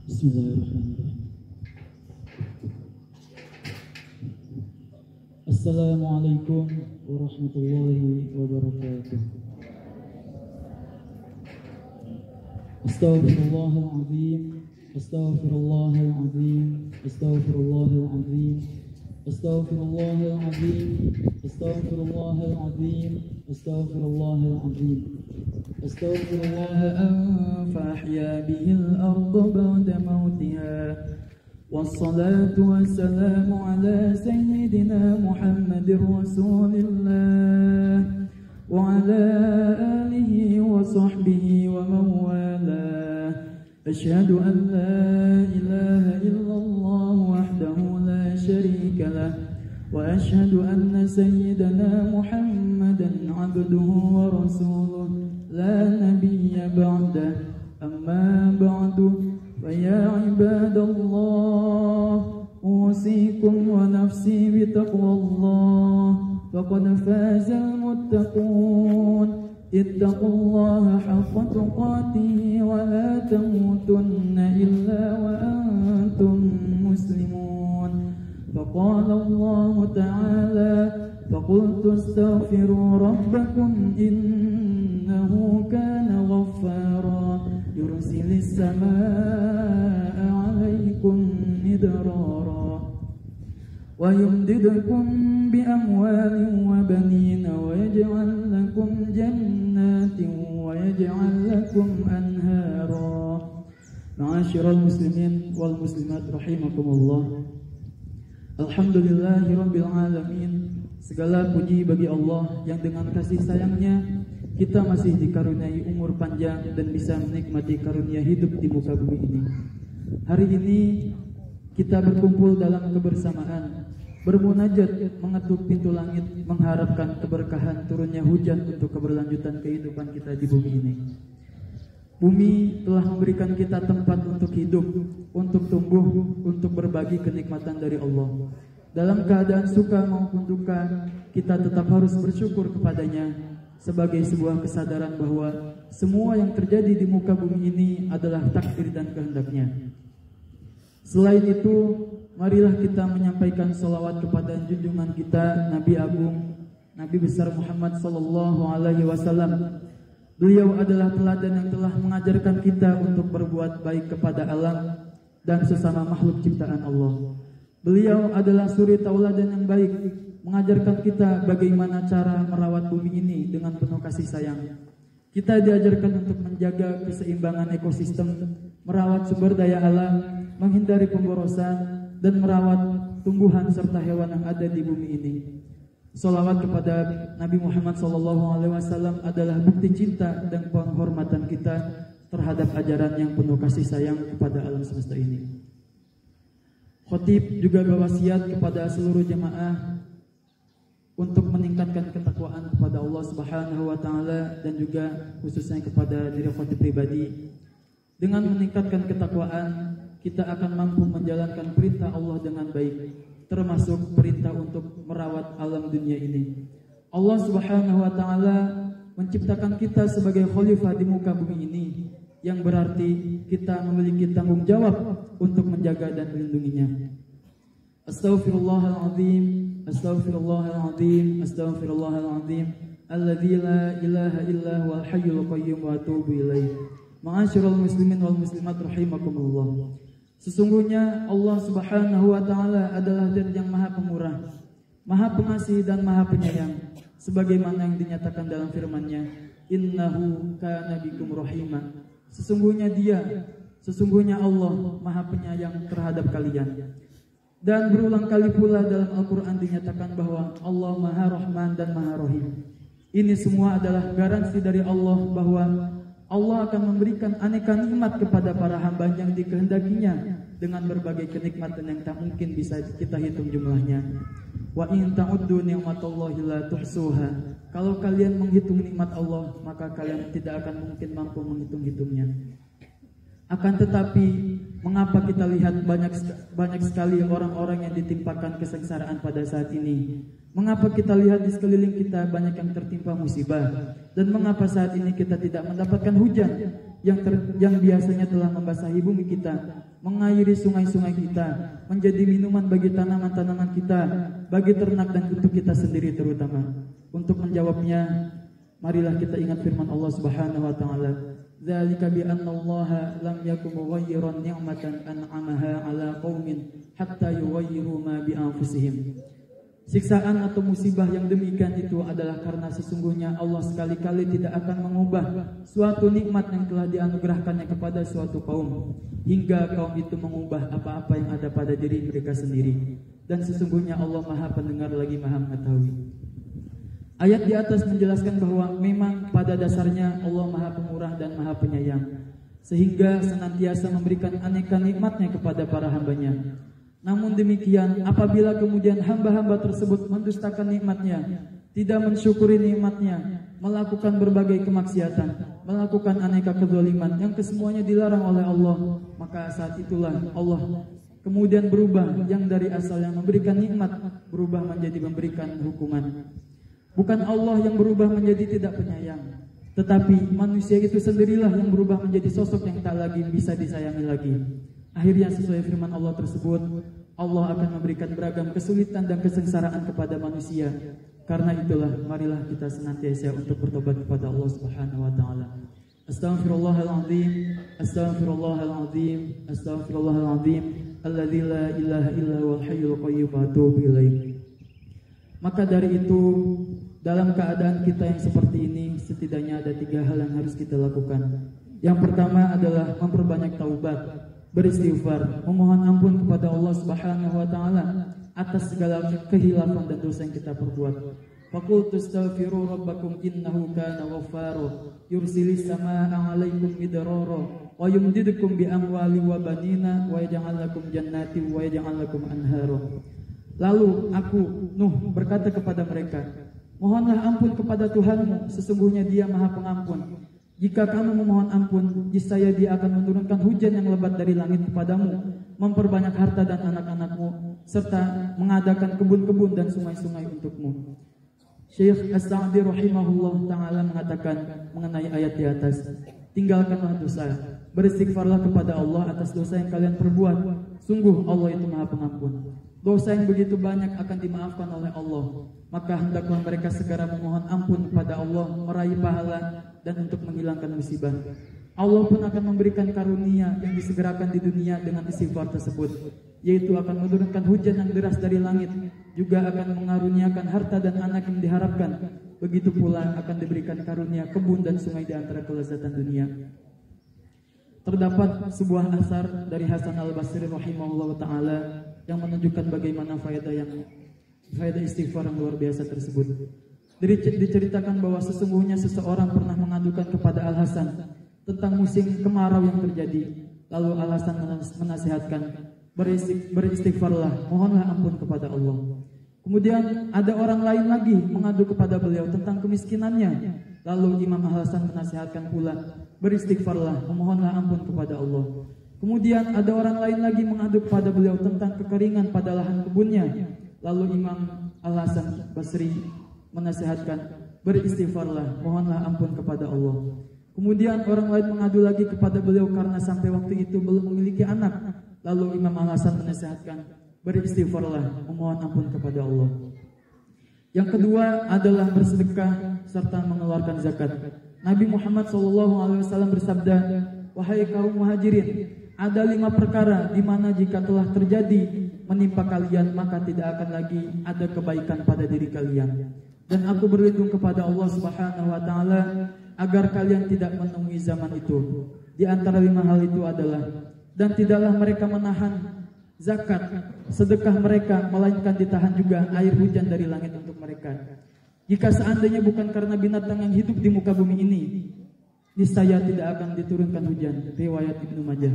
Bismillahirrahmanirrahim. Assalamualaikum warahmatullahi wabarakatuh. Astaghfirullahaladzim. Astaghfirullahaladzim. Astaghfirullahaladzim. Astaghfirullahaladzim. Astaghfirullahaladzim. Astaghfirullahaladzim. Astaghfirullah fahya bihil ardu ba'da mautiha. Wassalatu wassalamu ala sayyidina Muhammadir Rasulillah wa ala alihi wa sahbihi wa mawalah. Ashhadu an la ilaha illallah wahdahu la sharika lah wa ashhadu anna sayyidana Muhammadan abduhu wa rasuluh la nabiyya ba'dah. Amma ba'du فيا عباد الله أوصيكم ونفسي بتقوى الله فقد فاز المتقون اتقوا الله حق تقاته ولا تموتن إلا وأنتم مسلمون. فقال الله تعالى فقلت استغفروا ربكم إنه كان غفارا يرسل السماء عليكم مدرارا ويمددكم بأموال وبنين ويجعل لكم جنات ويجعل لكم أنهارا. معاشر المسلمين والمسلمات رحمكم الله. Alhamdulillahirabbil alamin. Segala puji bagi Allah yang dengan kasih sayangnya kita masih dikaruniai umur panjang dan bisa menikmati karunia hidup di muka bumi ini. Hari ini kita berkumpul dalam kebersamaan, bermunajat, mengetuk pintu langit, mengharapkan keberkahan turunnya hujan untuk keberlanjutan kehidupan kita di bumi ini. Bumi telah memberikan kita tempat untuk hidup, untuk tumbuh, untuk berbagi kenikmatan dari Allah. Dalam keadaan suka maupun duka, kita tetap harus bersyukur kepadanya sebagai sebuah kesadaran bahwa semua yang terjadi di muka bumi ini adalah takdir dan kehendaknya. Selain itu, marilah kita menyampaikan salawat kepada junjungan kita Nabi Agung, Nabi besar Muhammad sallallahu alaihi wasallam. Beliau adalah teladan yang telah mengajarkan kita untuk berbuat baik kepada alam dan sesama makhluk ciptaan Allah. Beliau adalah suri tauladan yang baik, mengajarkan kita bagaimana cara merawat bumi ini dengan penuh kasih sayang. Kita diajarkan untuk menjaga keseimbangan ekosistem, merawat sumber daya alam, menghindari pemborosan, dan merawat tumbuhan serta hewan yang ada di bumi ini. Salawat kepada Nabi Muhammad SAW adalah bukti cinta dan penghormatan kita terhadap ajaran yang penuh kasih sayang kepada alam semesta ini. Khatib juga berwasiat kepada seluruh jemaah untuk meningkatkan ketakwaan kepada Allah Subhanahu wa taala dan juga khususnya kepada diri khatib pribadi. Dengan meningkatkan ketakwaan, kita akan mampu menjalankan perintah Allah dengan baik, termasuk perintah untuk merawat alam dunia ini. Allah Subhanahu wa taala menciptakan kita sebagai khalifah di muka bumi ini, yang berarti kita memiliki tanggung jawab untuk menjaga dan melindunginya. Astaghfirullahaladzim, astaghfirullahaladzim, astaghfirullahaladzim, alladzi la ilaha illa huwal hayyul qayyum wa atubu ilaih. Ma'asyiral muslimin wal muslimat rahimakumullah. Sesungguhnya Allah Subhanahu wa taala adalah Zat yang Maha Pemurah, Maha Pengasih dan Maha Penyayang, sebagaimana yang dinyatakan dalam firman-Nya, innahu kana bikum rahima. Sesungguhnya Allah Maha Penyayang terhadap kalian. Dan berulang kali pula dalam Al-Qur'an dinyatakan bahwa Allah Maha Rahman dan Maha Rahim. Ini semua adalah garansi dari Allah bahwa Allah akan memberikan aneka nikmat kepada para hamba yang dikehendakinya dengan berbagai kenikmatan yang tak mungkin bisa kita hitung jumlahnya. Wa in ta'uddu ni'matallahi la tuhsuha. Kalau kalian menghitung nikmat Allah, maka kalian tidak akan mungkin mampu menghitung-hitungnya. Akan tetapi, mengapa kita lihat banyak sekali orang-orang yang ditimpakan kesengsaraan pada saat ini? Mengapa kita lihat di sekeliling kita banyak yang tertimpa musibah? Dan mengapa saat ini kita tidak mendapatkan hujan yang biasanya telah membasahi bumi kita, mengairi sungai-sungai kita, menjadi minuman bagi tanaman-tanaman kita, bagi ternak dan untuk kita sendiri terutama. Untuk menjawabnya, marilah kita ingat firman Allah Subhanahu wa taala, "Dzalika bi anna Allah lam yakum mughayyiran ni'matan an'amaha 'ala qaumin hatta yughayyiru ma bi anfusihim." Siksaan atau musibah yang demikian itu adalah karena sesungguhnya Allah sekali-kali tidak akan mengubah suatu nikmat yang telah dianugerahkannya kepada suatu kaum hingga kaum itu mengubah apa-apa yang ada pada diri mereka sendiri. Dan sesungguhnya Allah Maha Pendengar lagi Maha Mengetahui. Ayat di atas menjelaskan bahwa memang pada dasarnya Allah Maha Pemurah dan Maha Penyayang, sehingga senantiasa memberikan aneka nikmatnya kepada para hambanya. Namun demikian, apabila kemudian hamba-hamba tersebut mendustakan nikmatnya, tidak mensyukuri nikmatnya, melakukan berbagai kemaksiatan, melakukan aneka kezaliman yang kesemuanya dilarang oleh Allah, maka saat itulah Allah kemudian berubah yang dari asal yang memberikan nikmat berubah menjadi memberikan hukuman. Bukan Allah yang berubah menjadi tidak penyayang, tetapi manusia itu sendirilah yang berubah menjadi sosok yang tak lagi bisa disayangi lagi. Akhirnya sesuai firman Allah tersebut, Allah akan memberikan beragam kesulitan dan kesengsaraan kepada manusia. Karena itulah marilah kita senantiasa untuk bertobat kepada Allah Subhanahu wa taala. Astaghfirullahaladzim, astaghfirullahaladzim, astaghfirullahaladzim, alladzi la ilaha illa huwal hayyul qayyum wa atubu ilaih. Maka dari itu, dalam keadaan kita yang seperti ini, setidaknya ada 3 hal yang harus kita lakukan. Yang pertama adalah memperbanyak taubat, beristighfar, memohon ampun kepada Allah Subhanahu wa taala atas segala kehilafan dan dosa yang kita perbuat. Faqultu astaghfiru rabbakum innahu kana ghaffara yursilis samaa'a 'alaikum midrara wa yumdidukum bi amwali wa banina wa yaj'al lakum jannati wa yaj'al lakum anhara. Lalu aku Nuh berkata kepada mereka, mohonlah ampun kepada Tuhanmu, sesungguhnya Dia Maha Pengampun. Jika kamu memohon ampun, niscaya Dia akan menurunkan hujan yang lebat dari langit kepadamu, memperbanyak harta dan anak-anakmu, serta mengadakan kebun-kebun dan sungai-sungai untukmu. Syekh As-Sa'di rahimahullah ta'ala mengatakan mengenai ayat di atas, tinggalkanlah dosa, beristighfarlah kepada Allah atas dosa yang kalian perbuat. Sungguh Allah itu Maha Pengampun. Dosa yang begitu banyak akan dimaafkan oleh Allah. Maka hendaklah mereka segera memohon ampun kepada Allah, meraih pahala dan untuk menghilangkan musibah. Allah pun akan memberikan karunia yang disegerakan di dunia dengan istighfar tersebut, yaitu akan menurunkan hujan yang deras dari langit, juga akan mengaruniakan harta dan anak yang diharapkan. Begitu pula akan diberikan karunia kebun dan sungai di antara kelezatan dunia. Terdapat sebuah asar dari Hasan Al-Basri rahimahullah ta'ala yang menunjukkan bagaimana faedah istighfar yang luar biasa tersebut. Diceritakan bahwa sesungguhnya seseorang pernah mengadukan kepada Al-Hasan tentang musim kemarau yang terjadi. Lalu Al-Hasan menasihatkan, beristighfarlah, mohonlah ampun kepada Allah. Kemudian ada orang lain lagi mengadu kepada beliau tentang kemiskinannya. Lalu Imam Al-Hasan menasihatkan pula, beristighfarlah, memohonlah ampun kepada Allah. Kemudian ada orang lain lagi mengadu kepada beliau tentang kekeringan pada lahan kebunnya. Lalu Imam Al-Hasan Basri menasihatkan, beristighfarlah, mohonlah ampun kepada Allah. Kemudian orang lain mengadu lagi kepada beliau karena sampai waktu itu belum memiliki anak. Lalu Imam Al-Hasan menasihatkan, beristighfarlah, memohon ampun kepada Allah. Yang kedua adalah bersedekah serta mengeluarkan zakat. Nabi Muhammad SAW bersabda, wahai kaum muhajirin, ada 5 perkara di mana jika telah terjadi menimpa kalian maka tidak akan lagi ada kebaikan pada diri kalian. Dan aku berlindung kepada Allah Subhanahu wa taala agar kalian tidak menemui zaman itu. Di antara 5 hal itu adalah, dan tidaklah mereka menahan zakat, sedekah mereka, melainkan ditahan juga air hujan dari langit untuk mereka. Jika seandainya bukan karena binatang yang hidup di muka bumi ini, niscaya tidak akan diturunkan hujan. Riwayat Ibnu Majah.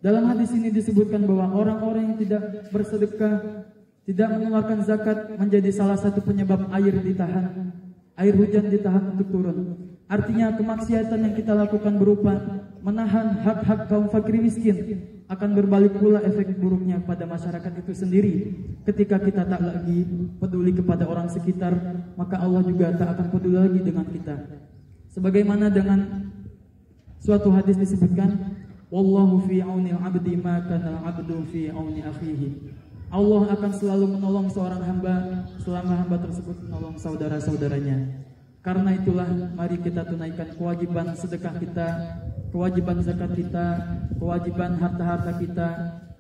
Dalam hadis ini disebutkan bahwa orang-orang yang tidak bersedekah, tidak mengeluarkan zakat menjadi salah satu penyebab air ditahan, air hujan ditahan untuk turun. Artinya kemaksiatan yang kita lakukan berupa menahan hak-hak kaum fakir miskin akan berbalik pula efek buruknya pada masyarakat itu sendiri. Ketika kita tak lagi peduli kepada orang sekitar, maka Allah juga tak akan peduli lagi dengan kita. Sebagaimana dengan suatu hadis disebutkan, Wallahu fi aunil 'abdi ma kana al-'abdu fi auni akhihi. Allah akan selalu menolong seorang hamba selama hamba tersebut menolong saudara-saudaranya. Karena itulah mari kita tunaikan kewajiban sedekah kita, kewajiban zakat kita, kewajiban harta-harta kita,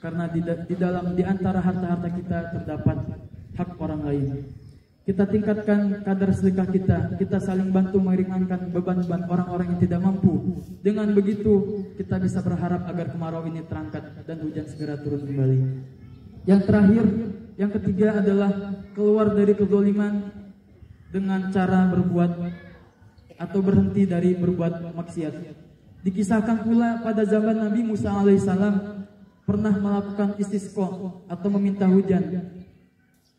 karena di antara harta-harta kita terdapat hak orang lain. Kita tingkatkan kadar sedekah kita saling bantu meringankan beban-beban orang-orang yang tidak mampu. Dengan begitu kita bisa berharap agar kemarau ini terangkat dan hujan segera turun kembali. Yang terakhir, yang ketiga adalah keluar dari kezaliman dengan cara berbuat atau berhenti dari berbuat maksiat. Dikisahkan pula pada zaman Nabi Musa alaihissalam pernah melakukan istisqa atau meminta hujan.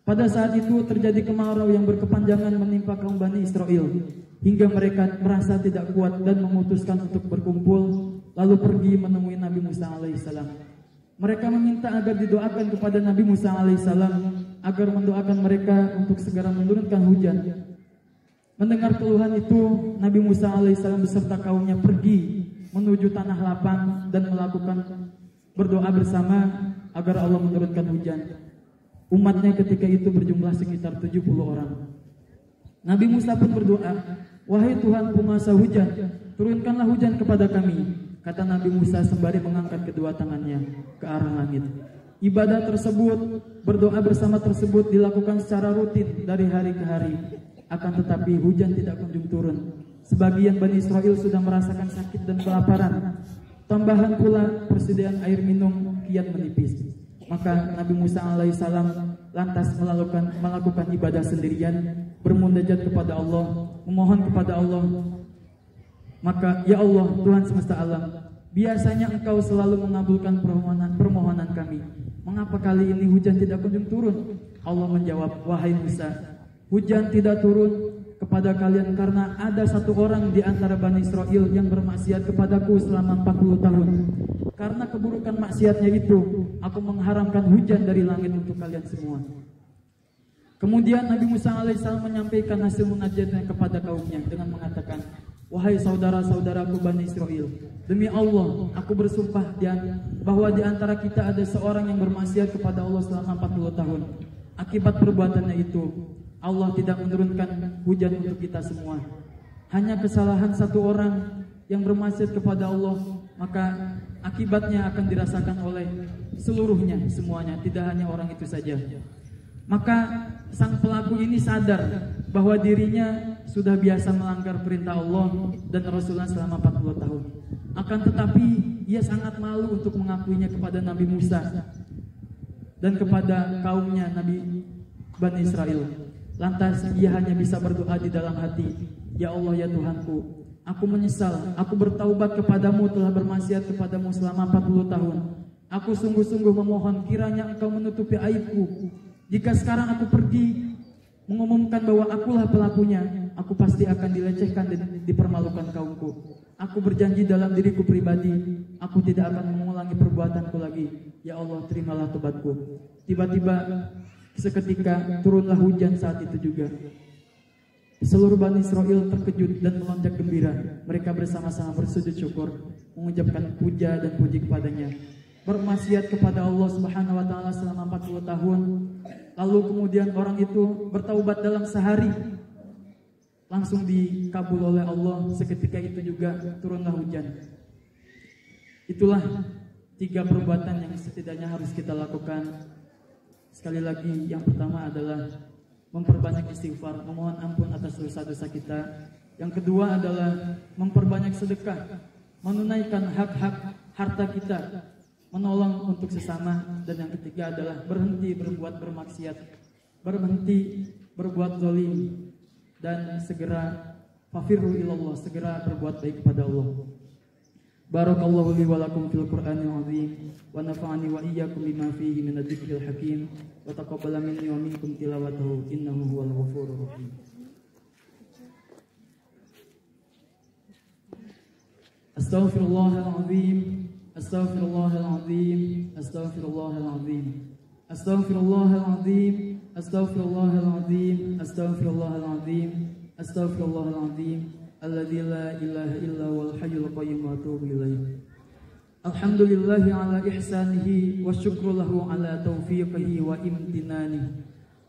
Pada saat itu terjadi kemarau yang berkepanjangan menimpa kaum Bani Israel hingga mereka merasa tidak kuat dan memutuskan untuk berkumpul lalu pergi menemui Nabi Musa alaihissalam. Mereka meminta agar didoakan kepada Nabi Musa alaihissalam agar mendoakan mereka untuk segera menurunkan hujan. Mendengar keluhan itu, Nabi Musa alaihissalam beserta kaumnya pergi menuju tanah lapang dan melakukan berdoa bersama agar Allah menurunkan hujan. Umatnya ketika itu berjumlah sekitar 70 orang. Nabi Musa pun berdoa, "Wahai Tuhan penguasa hujan, turunkanlah hujan kepada kami." Kata Nabi Musa sembari mengangkat kedua tangannya ke arah langit. Ibadah tersebut, berdoa bersama tersebut dilakukan secara rutin dari hari ke hari. Akan tetapi hujan tidak kunjung turun. Sebagian Bani Israel sudah merasakan sakit dan kelaparan. Tambahan pula persediaan air minum kian menipis. Maka Nabi Musa alaihissalam lantas melakukan ibadah sendirian, bermunajat kepada Allah, memohon kepada Allah. Maka, ya Allah, Tuhan semesta alam, biasanya Engkau selalu mengabulkan permohonan kami. Mengapa kali ini hujan tidak kunjung turun? Allah menjawab, "Wahai Musa, hujan tidak turun kepada kalian karena ada satu orang di antara Bani Israel yang bermaksiat kepadaku selama 40 tahun. Karena keburukan maksiatnya itu, aku mengharamkan hujan dari langit untuk kalian semua." Kemudian Nabi Musa alaihissalam menyampaikan hasil munajatnya kepada kaumnya dengan mengatakan, "Wahai saudara-saudaraku Bani Israel, demi Allah, aku bersumpah bahwa di antara kita ada seorang yang bermaksiat kepada Allah selama 40 tahun. Akibat perbuatannya itu, Allah tidak menurunkan hujan untuk kita semua. Hanya kesalahan satu orang yang bermaksiat kepada Allah, maka akibatnya akan dirasakan oleh seluruhnya, semuanya, tidak hanya orang itu saja." Maka sang pelaku ini sadar bahwa dirinya sudah biasa melanggar perintah Allah dan Rasulullah selama 40 tahun. Akan tetapi ia sangat malu untuk mengakuinya kepada Nabi Musa dan kepada kaumnya Nabi Bani Israel. Lantas ia hanya bisa berdoa di dalam hati, "Ya Allah, ya Tuhanku, aku menyesal, aku bertaubat kepadamu telah bermaksiat kepadamu selama 40 tahun. Aku sungguh-sungguh memohon kiranya Engkau menutupi aibku. Jika sekarang aku pergi mengumumkan bahwa akulah pelakunya, aku pasti akan dilecehkan dan dipermalukan kaumku. Aku berjanji dalam diriku pribadi, aku tidak akan mengulangi perbuatanku lagi. Ya Allah, terimalah tobatku." Tiba-tiba seketika turunlah hujan saat itu juga. Seluruh Bani Israel terkejut dan melonjak gembira. Mereka bersama-sama bersujud syukur, mengucapkan puja dan puji kepadanya. Bermaksiat kepada Allah Subhanahu wa taala selama 40 tahun. Lalu kemudian orang itu bertaubat dalam sehari. Langsung dikabul oleh Allah. Seketika itu juga turunlah hujan. Itulah 3 perbuatan yang setidaknya harus kita lakukan. Sekali lagi, yang pertama adalah memperbanyak istighfar, memohon ampun atas dosa-dosa kita. Yang kedua adalah memperbanyak sedekah, menunaikan hak-hak harta kita, menolong untuk sesama. Dan yang ketiga adalah berhenti berbuat bermaksiat, berhenti berbuat zalim, dan segera fafirru ilallah, segera berbuat baik kepada Allah. Barakallahu li wa lakum fil Qur'anil azim wa nafa'ani wa iyyakum bima fihi min adh-dhikril hakim wa taqabbala minni wa minkum tilawatahu innahu huwal ghafurur rahim. Astaghfirullahal azim, astaghfirullahal azim, astaghfirullahal azim, astaghfirullahal azim, astaghfirullahal azim, astaghfirullahal azim, astaghfirullahal azim, alladzi la ilaha illa huwal hayyul qayyum wa atubu ilaih. Alhamdulillahi ala ihsanihi wa syukru lahu ala taufiqihi wa imtinanihi.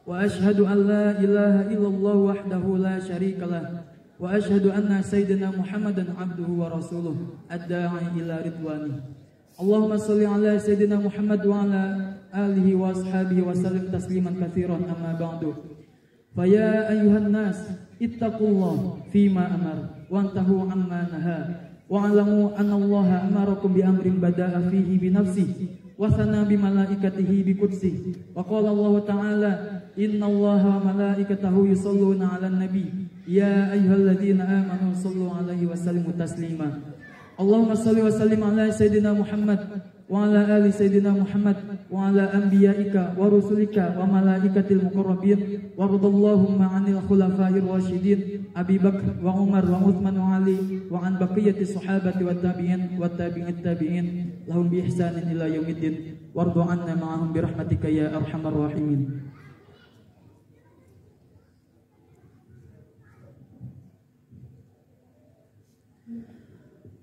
Wa ashhadu an la ilaha illallah wahdahu la syarikalah. Wa ashhadu anna sayyidina Muhammadan abduhu wa rasuluh ad-da'i ila ridwani. Allahumma salli ala sayyidina Muhammad wa ala alihi wa ashabihi wa sallim tasliman katsiran amma ba'du. Fa ya ayyuhan nas ittaqullah fima amar wa antahu amma naha wa alamu anna Allah amarakum bi amrin bada'a fihi bi nafsihi wa sana bi malaikatihi bi qudsihi wa qala Allah ta'ala inna Allah wa malaikatahu yusalluna 'alan nabi ya ayyuhalladzina amanu sallu 'alaihi wa sallimu taslima. Allahumma salli wa sallim ala sayyidina Muhammad wa ala ali sayyidina Muhammad wa ala anbiya'ika wa rusulika wa malaikatil muqarrabin wa radallahumma 'anil khulafa'ir rasyidin Abi Bakr wa Umar wa Uthman wa Ali wa an baqiyati sahabati wat tabi'in wat tabi'it tabi'in lahum bi ihsanin ila yaumiddin warḍu 'anna ma'ahum bi rahmatika ya arhamar rahimin.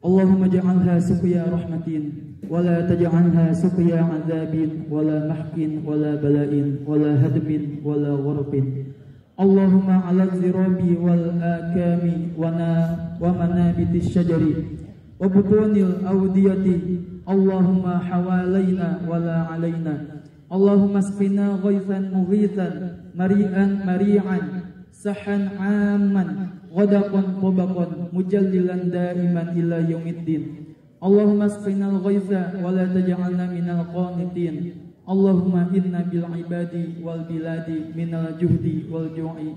Allahumma ja'alha suqya rahmatin wa la taj'alha suqya 'adzabin wa la mahqin wa la bala'in wa la hadmin wa la gharqin. Allahumma 'ala zirabi wal akami wa manabiti syajari wa butunil awdiyati. Allahumma hawalaina wa la 'alaina. Allahumma asqina ghaithan mughithan mari'an sahan 'amman ghadaqan tabaqan mujallilan daiman ila yaumiddin. Allahumma asqinal ghaitha wa la taj'alna minal qanitin. Allahumma inna bil ibadi wal biladi minal juhdi wal ju'i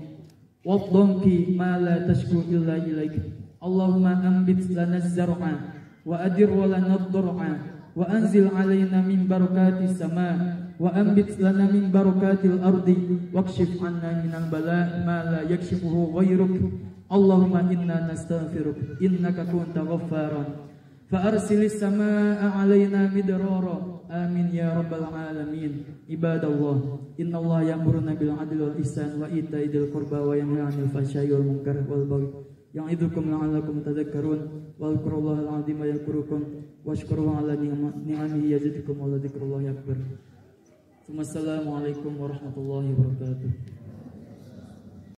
wadh-dhanki ma la tashku illa ilaik. Allahumma anbit lana az-zar'a wa adir lana ad-dar'a wa anzil 'alaina min barakatis sama' wa anbit lana min barakatil ardi wakshif 'anna minal bala' ma la yakshifuhu ghairuk. Allahumma inna nastaghfiruk innaka kunta ghaffaran fa arsilis samaa'a 'alaina midrara amin ya rabbal alamin. Ibadallah innallaha ya'muruna bil 'adli wal ihsan wa ita'i dzil qurba wa yanha 'anil fahsya'i wal munkar wal baghi ya'idzukum la'allakum tadhakkarun wadhkurullahal 'azima yadhkurukum washkuruhu 'ala ni'amihi yazidkum wa la dzikrullahi akbar. Wassalamualaikum warahmatullahi wabarakatuh.